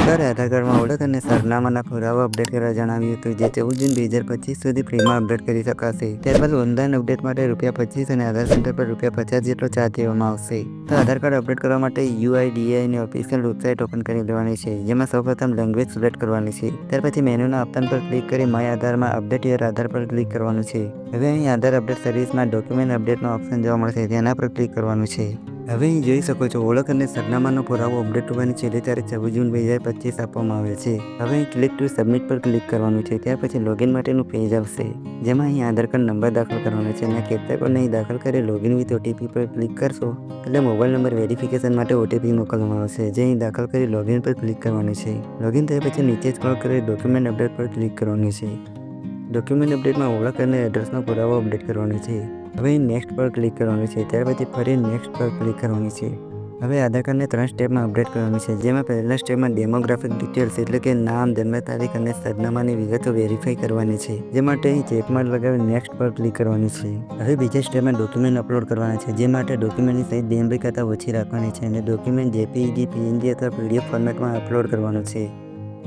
સરકારે આધાર કાર્ડમાં ઓળખ અને સરનામાના પુરાવા અપડેટ કરવા જણાવ્યું હતું, જે 14 જૂન 2025 સુધી ફ્રીમાં અપડેટ કરી શકાશે. ત્યારબાદ ઓનલાઈન અપડેટ માટે ₹25 અને આધાર સેન્ટર પર ₹50 જેટલો ચાર્જ લેવામાં આવશે. તો આધાર કાર્ડ અપડેટ કરવા માટે UIDAIની ઓફિશિયલ વેબસાઇટ ઓપન કરી લેવાની છે, જેમાં સૌપ્રથમ લેંગ્વેજ સિલેક્ટ કરવાની છે. ત્યાર પછી મેનુના ઓપ્શન પર ક્લિક કરી માય આધારમાં અપડેટ યોર આધાર પર ક્લિક કરવાનું છે. હવે અહીં આધાર અપડેટ સર્વિસમાં ડોક્યુમેન્ટ અપડેટનો ઓપ્શન જોવા મળશે, તેના પર ક્લિક કરવાનું છે. હવે અહીં જોઈ શકો છો, ઓળખ અને સરનામાનો પુરાવો અપડેટ થવાની છેલ્લી તારીખ 14 જૂન 2025 આપવામાં આવે છે. હવે અહીં ક્લિક ટુ સબમિટ પર ક્લિક કરવાનું છે. ત્યાર પછી લોગિન માટેનું પેજ આવશે, જેમાં અહીં આધાર કાર્ડ નંબર દાખલ કરવાનો છે અને કેપ્ચા કોડને અહીં દાખલ કરી લોગિન વિથ OTP પર ક્લિક કરશો એટલે મોબાઈલ નંબર વેરિફિકેશન માટે OTP મોકલવામાં આવશે, જે અહીં દાખલ કરી લોગિન પર ક્લિક કરવાનું છે. લોગિન થયા પછી નીચે સ્ક્રોલ કરી ડોક્યુમેન્ટ અપડેટ પર ક્લિક કરવાનું છે. ડોક્યુમેન્ટ અપડેટમાં ઓળખ અને એડ્રેસનો પુરાવો અપડેટ કરવાનો છે. હવે અહીં નેક્સ્ટ પર ક્લિક કરવાનું છે. ત્યાર પછી ફરી નેક્સ્ટ પર ક્લિક કરવાનું છે. હવે આધાર કાર્ડને 3 સ્ટેપમાં અપડેટ કરવાનું છે, જેમાં પહેલા સ્ટેપમાં ડેમોગ્રાફિક ડિટેલ્સ એટલે કે નામ, જન્મ તારીખ અને સરનામાની વિગતો વેરીફાઈ કરવાની છે. જે માટે અહીં ચેકમાર્ક લગાવી નેક્સ્ટ પર ક્લિક કરવાનું છે. હવે બીજા સ્ટેપમાં ડોક્યુમેન્ટ અપલોડ કરવાના છે, જે માટે ડોક્યુમેન્ટની સાઇઝ DMB કરતાં ઓછી રાખવાની છે અને ડોક્યુમેન્ટ JPEG, PNG અથવા PDF ફોર્મેટમાં અપલોડ કરવાનું છે.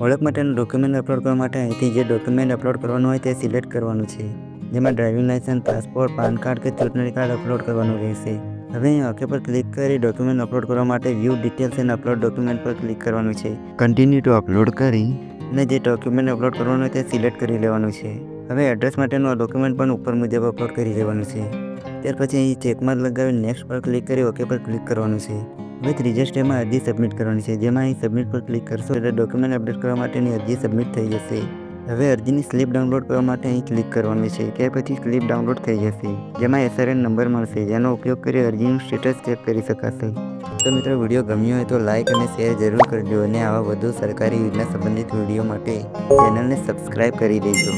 ઓળખ માટેનું ડોક્યુમેન્ટ અપલોડ કરવા માટે અહીંથી જે ડોક્યુમેન્ટ અપલોડ કરવાનું હોય તે સિલેક્ટ કરવાનું છે, જેમાં driving licence, passport, PAN card કે ચૂંટણી કાર્ડ અપલોડ કરવાનું રહેશે. હવે અહીં ઓકે પર ક્લિક કરી ડોક્યુમેન્ટ અપલોડ કરવા માટે view details and upload document પર ક્લિક કરવાનું છે. કન્ટિન્યુ ટુ અપલોડ કરી અને જે ડોક્યુમેન્ટ અપલોડ કરવાનું હોય તે સિલેક્ટ કરી લેવાનું છે. હવે એડ્રેસ માટેનું ડોક્યુમેન્ટ પણ ઉપર મુજબ અપલોડ કરી દેવાનું છે. ત્યાર પછી અહીં ચેકમાર્ક લગાવી નેક્સ્ટ પર ક્લિક કરી ઓકે પર ક્લિક કરવાનું છે. હવે ત્રીજા સ્ટેપમાં અરજી સબમિટ કરવાની છે, જેમાં અહીં સબમિટ પર ક્લિક કરશો એટલે ડોક્યુમેન્ટ અપડેટ કરવા માટેની અરજી સબમિટ થઈ જશે. હવે અરજીની સ્લિપ ડાઉનલોડ કરવા માટે અહીં ક્લિક કરવાની છે. ત્યાર પછી સ્લિપ ડાઉનલોડ થઈ જશે, જેમાં SRN નંબર મળશે, જેનો ઉપયોગ કરી અરજીનું સ્ટેટસ ચેક કરી શકાશે. તો મિત્રો, વિડીયો ગમ્યો હોય તો લાઇક અને શેર જરૂર કરજો અને આવા વધુ સરકારી યોજના સંબંધિત વિડીયો માટે ચેનલને સબસ્ક્રાઇબ કરી દેજો.